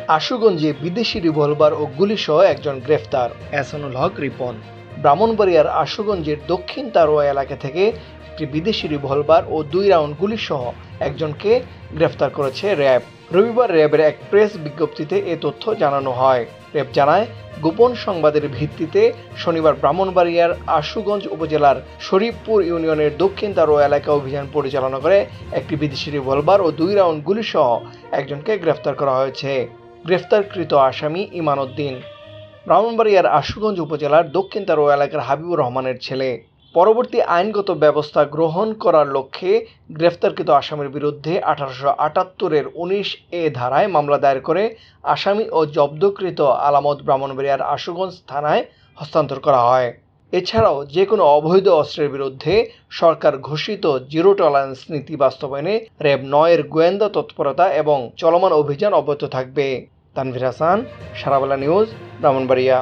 আশুগঞ্জে বিদেশি রিভলভার ও গুলিসহ একজন গ্রেফতার। এহসানুল হক রিপন। ব্রাহ্মণবাড়িয়ার আশুগঞ্জের দক্ষিণ তারোয়া এলাকা থেকে একটি বিদেশি রিভলভার ও 2 রাউন্ড গুলিসহ একজনকে গ্রেফতার করেছে র্যাব। রবিবার র্যাবের এক প্রেস বিজ্ঞপ্তিতে এ তথ্য জানানো হয়। র্যাব জানায়, গোপন সংবাদের ভিত্তিতে শনিবার ব্রাহ্মণবাড়িয়ার আশুগঞ্জ উপজেলার শরীফপুর ইউনিয়নের দক্ষিণ তারোয়া এলাকা অভিযান পরিচালনা করে একটি বিদেশি রিভলভার ও 2 রাউন্ড গুলিসহ একজনকে গ্রেফতার করা হয়েছে। গ্রেফতারকৃত আসামি ইমান উদ্দিন ব্রাহ্মণবাড়িয়ার আশুগঞ্জ উপজেলার দক্ষিণ তারোয়া এলাকার হাবিবুর রহমানের ছেলে। পরবর্তী আইনগত ব্যবস্থা গ্রহণ করার লক্ষ্যে গ্রেফতারকৃত আসামির বিরুদ্ধে 1878-এর 19A ধারায় মামলা দায়ের করে আসামি ও জব্দকৃত আলামত ব্রাহ্মণবাড়িয়ার আশুগঞ্জ থানায় হস্তান্তর করা হয়। এছাড়াও যে কোনো অবৈধ অস্ত্রের বিরুদ্ধে সরকার ঘোষিত জিরো টলারেন্স নীতি বাস্তবায়নে র্যাব 9-এর গোয়েন্দা তৎপরতা এবং চলমান অভিযান অব্যাহত থাকবে। তানভীর হাসান, সারাবেলা নিউজ, ব্রাহ্মণবাড়িয়া।